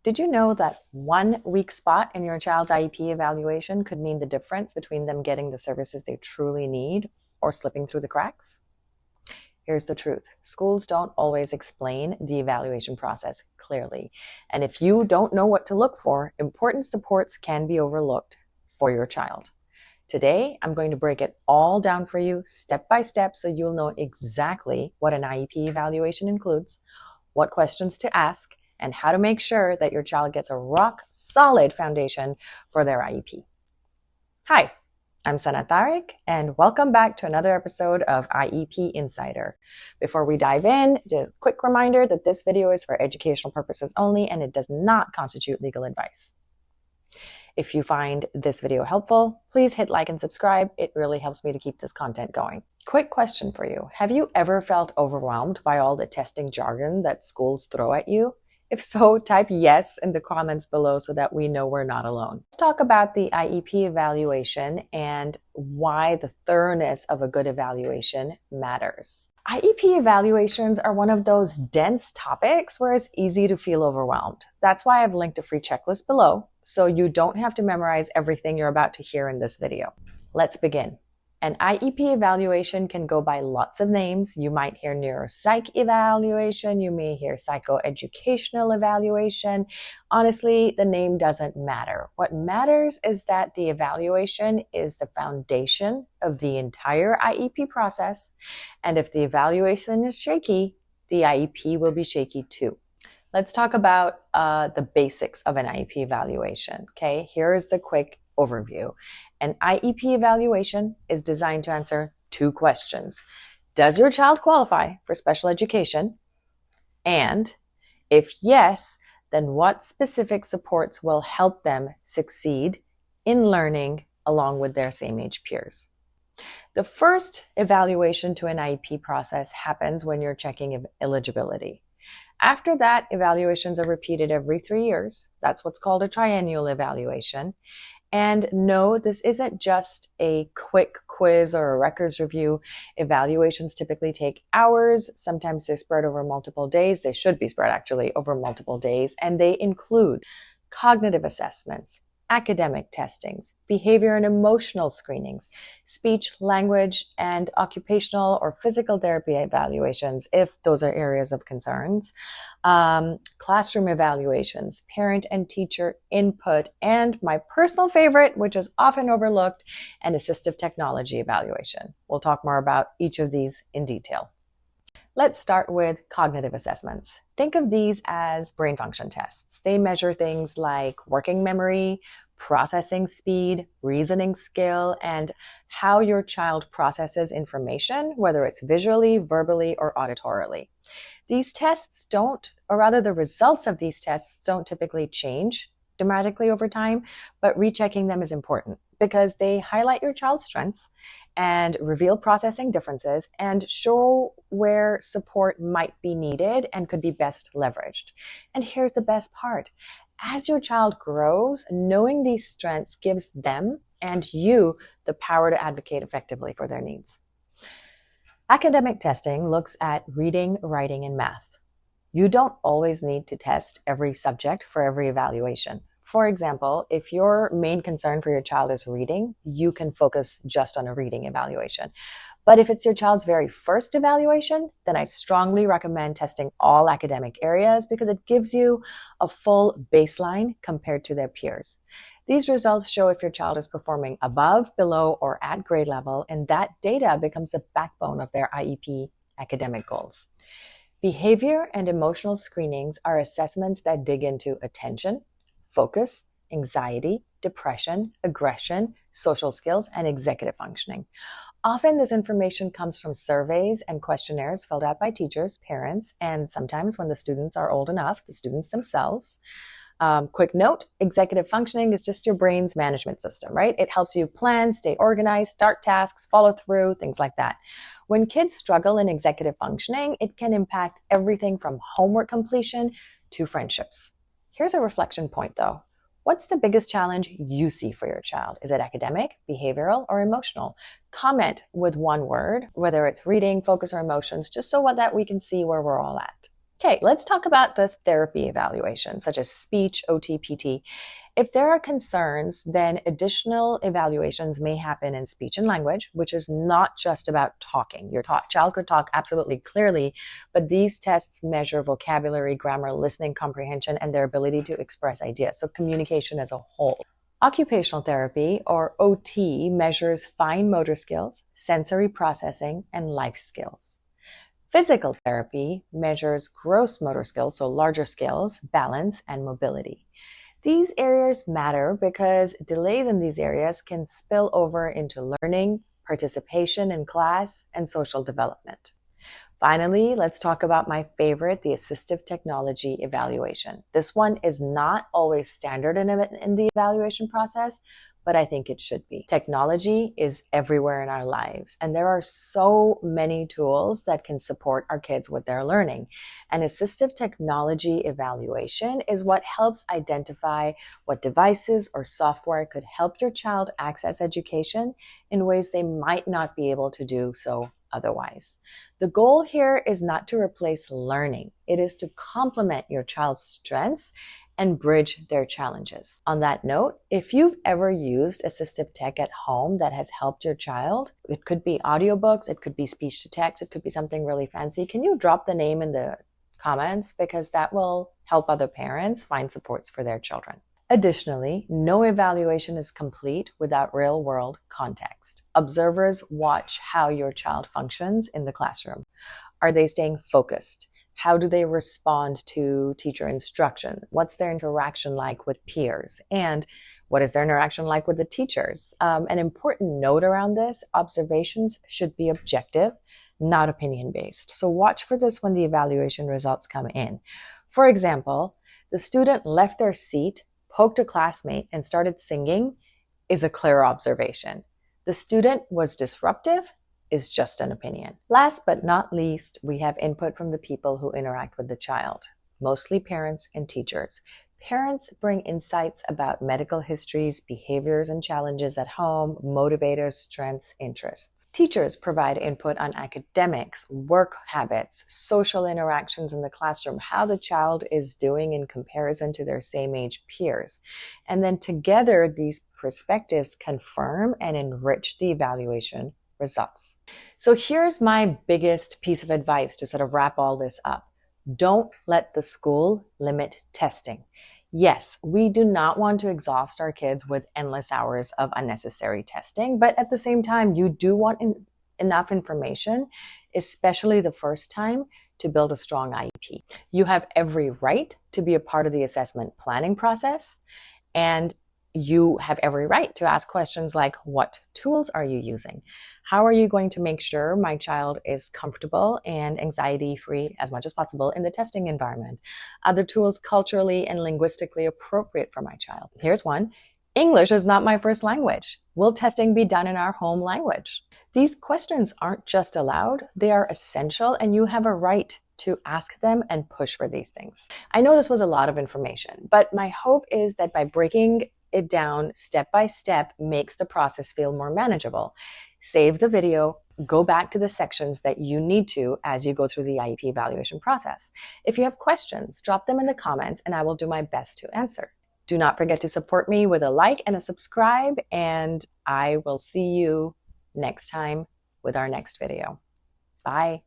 Did you know that one weak spot in your child's IEP evaluation could mean the difference between them getting the services they truly need or slipping through the cracks? Here's the truth. Schools don't always explain the evaluation process clearly. And if you don't know what to look for, important supports can be overlooked for your child. Today, I'm going to break it all down for you step by step so you'll know exactly what an IEP evaluation includes, what questions to ask, and how to make sure that your child gets a rock-solid foundation for their IEP. Hi, I'm Sana Tariq, and welcome back to another episode of IEP Insider. Before we dive in, just a quick reminder that this video is for educational purposes only and it does not constitute legal advice. If you find this video helpful, please hit like and subscribe. It really helps me to keep this content going. Quick question for you. Have you ever felt overwhelmed by all the testing jargon that schools throw at you? If so, type yes in the comments below so that we know we're not alone. Let's talk about the IEP evaluation and why the thoroughness of a good evaluation matters. IEP evaluations are one of those dense topics where it's easy to feel overwhelmed. That's why I've linked a free checklist below, so you don't have to memorize everything you're about to hear in this video. Let's begin. An IEP evaluation can go by lots of names. You might hear neuropsych evaluation, you may hear psychoeducational evaluation. Honestly, the name doesn't matter. What matters is that the evaluation is the foundation of the entire IEP process. And if the evaluation is shaky, the IEP will be shaky too. Let's talk about the basics of an IEP evaluation. Okay, here's the quick overview. An IEP evaluation is designed to answer two questions. Does your child qualify for special education? And if yes, then what specific supports will help them succeed in learning along with their same age peers? The first evaluation to an IEP process happens when you're checking eligibility. After that, evaluations are repeated every 3 years. That's what's called a triennial evaluation. And no, this isn't just a quick quiz or a records review. Evaluations typically take hours. Sometimes they spread over multiple days. They should be spread actually over multiple days. And they include cognitive assessments, academic testings, behavior and emotional screenings, speech, language, and occupational or physical therapy evaluations, if those are areas of concerns, classroom evaluations, parent and teacher input, and my personal favorite, which is often overlooked, an assistive technology evaluation. We'll talk more about each of these in detail. Let's start with cognitive assessments. Think of these as brain function tests. They measure things like working memory, processing speed, reasoning skill, and how your child processes information, whether it's visually, verbally, or auditorily. These tests don't, or rather the results of these tests don't typically change dramatically over time, but rechecking them is important because they highlight your child's strengths and reveal processing differences and show where support might be needed and could be best leveraged. And here's the best part. As your child grows, knowing these strengths gives them and you the power to advocate effectively for their needs. Academic testing looks at reading, writing, and math. You don't always need to test every subject for every evaluation. For example, if your main concern for your child is reading, you can focus just on a reading evaluation. But if it's your child's very first evaluation, then I strongly recommend testing all academic areas because it gives you a full baseline compared to their peers. These results show if your child is performing above, below, or at grade level, and that data becomes the backbone of their IEP academic goals. Behavior and emotional screenings are assessments that dig into attention, focus, anxiety, depression, aggression, social skills, and executive functioning. Often this information comes from surveys and questionnaires filled out by teachers, parents, and sometimes when the students are old enough, the students themselves. Quick note, executive functioning is just your brain's management system, right? It helps you plan, stay organized, start tasks, follow through, things like that. When kids struggle in executive functioning, it can impact everything from homework completion to friendships. Here's a reflection point though. What's the biggest challenge you see for your child? Is it academic, behavioral, or emotional? Comment with one word, whether it's reading, focus, or emotions, just so that we can see where we're all at. Okay, let's talk about the therapy evaluation, such as speech, OT, PT. If there are concerns, then additional evaluations may happen in speech and language, which is not just about talking. Your child could talk absolutely clearly, but these tests measure vocabulary, grammar, listening comprehension, and their ability to express ideas. So communication as a whole. Occupational therapy, or OT, measures fine motor skills, sensory processing, and life skills. Physical therapy measures gross motor skills, so larger skills, balance, and mobility. These areas matter because delays in these areas can spill over into learning, participation in class, and social development. Finally, let's talk about my favorite, the assistive technology evaluation. This one is not always standard in the evaluation process, but I think it should be. Technology is everywhere in our lives, and there are so many tools that can support our kids with their learning. An assistive technology evaluation is what helps identify what devices or software could help your child access education in ways they might not be able to do so otherwise. The goal here is not to replace learning. It is to complement your child's strengths and bridge their challenges. On that note, if you've ever used assistive tech at home that has helped your child, it could be audiobooks, it could be speech to text, it could be something really fancy. Can you drop the name in the comments? Because that will help other parents find supports for their children. Additionally, no evaluation is complete without real-world context. Observers watch how your child functions in the classroom. Are they staying focused? How do they respond to teacher instruction? What's their interaction like with peers? And what is their interaction like with the teachers? An important note around this, observations should be objective, not opinion-based. So watch for this when the evaluation results come in. For example, the student left their seat, poked a classmate, and started singing is a clear observation. The student was disruptive is just an opinion. Last but not least, we have input from the people who interact with the child, mostly parents and teachers. Parents bring insights about medical histories, behaviors and challenges at home, motivators, strengths, interests. Teachers provide input on academics, work habits, social interactions in the classroom, how the child is doing in comparison to their same age peers. And then together, these perspectives confirm and enrich the evaluation results. So here's my biggest piece of advice to sort of wrap all this up. Don't let the school limit testing. Yes, we do not want to exhaust our kids with endless hours of unnecessary testing, but at the same time, you do want enough information, especially the first time, to build a strong IEP. You have every right to be a part of the assessment planning process, and you have every right to ask questions like, what tools are you using? How are you going to make sure my child is comfortable and anxiety-free as much as possible in the testing environment? Are the tools culturally and linguistically appropriate for my child? Here's one. English is not my first language. Will testing be done in our home language? These questions aren't just allowed, they are essential, and you have a right to ask them and push for these things. I know this was a lot of information, but my hope is that by breaking it down step by step makes the process feel more manageable. Save the video, go back to the sections that you need to as you go through the IEP evaluation process. If you have questions, drop them in the comments and I will do my best to answer. Do not forget to support me with a like and a subscribe, and I will see you next time with our next video. Bye.